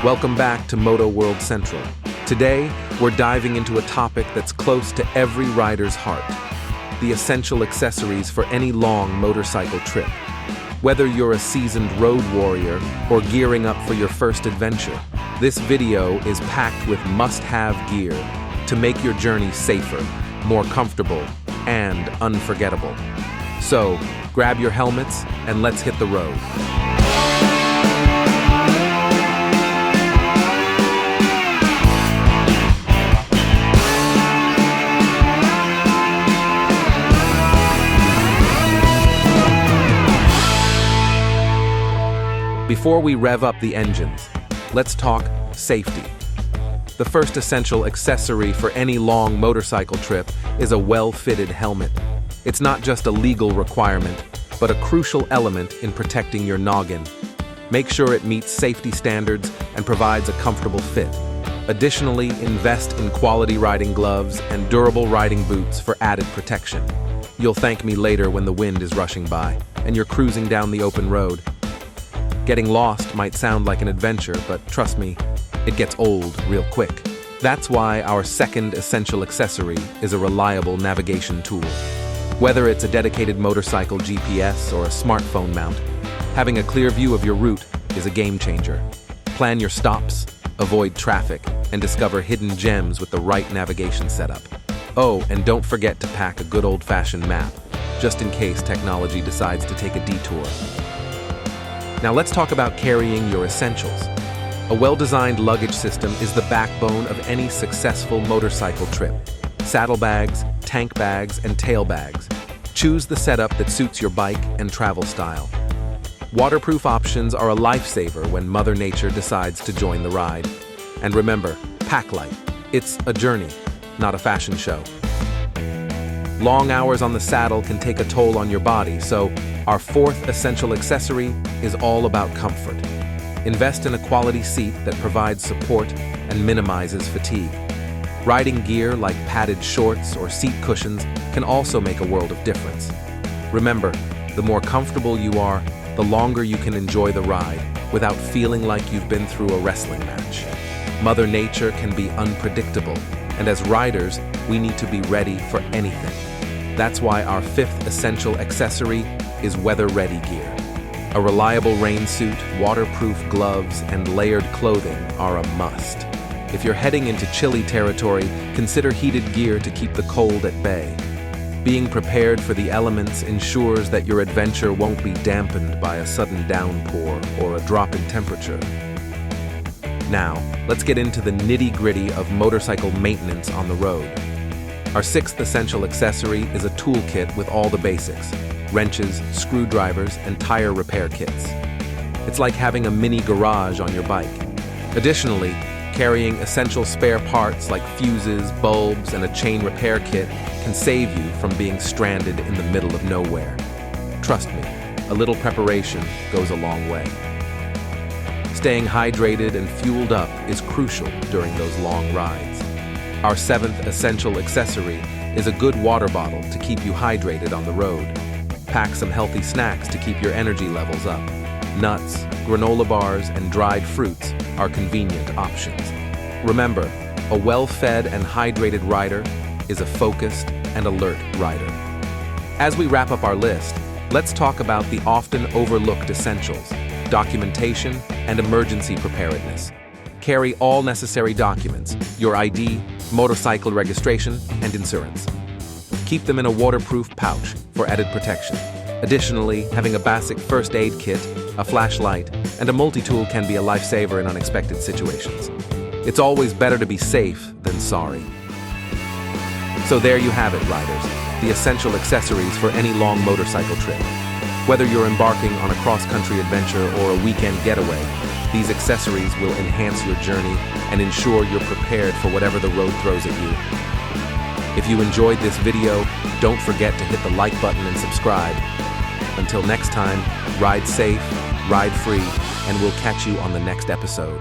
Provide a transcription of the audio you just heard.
Welcome back to Moto World Central. Today, we're diving into a topic that's close to every rider's heart: the essential accessories for any long motorcycle trip. Whether you're a seasoned road warrior or gearing up for your first adventure, this video is packed with must-have gear to make your journey safer, more comfortable, and unforgettable. So, grab your helmets and let's hit the road. Before we rev up the engines, let's talk safety. The first essential accessory for any long motorcycle trip is a well-fitted helmet. It's not just a legal requirement, but a crucial element in protecting your noggin. Make sure it meets safety standards and provides a comfortable fit. Additionally, invest in quality riding gloves and durable riding boots for added protection. You'll thank me later when the wind is rushing by and you're cruising down the open road. Getting lost might sound like an adventure, but trust me, it gets old real quick. That's why our second essential accessory is a reliable navigation tool. Whether it's a dedicated motorcycle GPS or a smartphone mount, having a clear view of your route is a game changer. Plan your stops, avoid traffic, and discover hidden gems with the right navigation setup. Oh, and don't forget to pack a good old-fashioned map, just in case technology decides to take a detour. Now let's talk about carrying your essentials. A well-designed luggage system is the backbone of any successful motorcycle trip. Saddlebags, tank bags, and tail bags. Choose the setup that suits your bike and travel style. Waterproof options are a lifesaver when Mother Nature decides to join the ride. And remember, pack light. It's a journey, not a fashion show. Long hours on the saddle can take a toll on your body, so our fourth essential accessory is all about comfort. Invest in a quality seat that provides support and minimizes fatigue. Riding gear like padded shorts or seat cushions can also make a world of difference. Remember, the more comfortable you are, the longer you can enjoy the ride without feeling like you've been through a wrestling match. Mother Nature can be unpredictable, and as riders, we need to be ready for anything. That's why our fifth essential accessory is weather-ready gear. A reliable rain suit, waterproof gloves, and layered clothing are a must. If you're heading into chilly territory, consider heated gear to keep the cold at bay. Being prepared for the elements ensures that your adventure won't be dampened by a sudden downpour or a drop in temperature. Now, let's get into the nitty-gritty of motorcycle maintenance on the road. Our sixth essential accessory is a toolkit with all the basics: wrenches, screwdrivers, and tire repair kits. It's like having a mini garage on your bike. Additionally, carrying essential spare parts like fuses, bulbs, and a chain repair kit can save you from being stranded in the middle of nowhere. Trust me, a little preparation goes a long way. Staying hydrated and fueled up is crucial during those long rides. Our seventh essential accessory is a good water bottle to keep you hydrated on the road. Pack some healthy snacks to keep your energy levels up. Nuts, granola bars, and dried fruits are convenient options. Remember, a well-fed and hydrated rider is a focused and alert rider. As we wrap up our list, let's talk about the often overlooked essentials: documentation and emergency preparedness. Carry all necessary documents: your ID, motorcycle registration, and insurance. Keep them in a waterproof pouch for added protection. Additionally, having a basic first aid kit, a flashlight, and a multi-tool can be a lifesaver in unexpected situations. It's always better to be safe than sorry. So there you have it, riders, the essential accessories for any long motorcycle trip. Whether you're embarking on a cross-country adventure or a weekend getaway, these accessories will enhance your journey and ensure you're prepared for whatever the road throws at you. If you enjoyed this video, don't forget to hit the like button and subscribe. Until next time, ride safe, ride free, and we'll catch you on the next episode.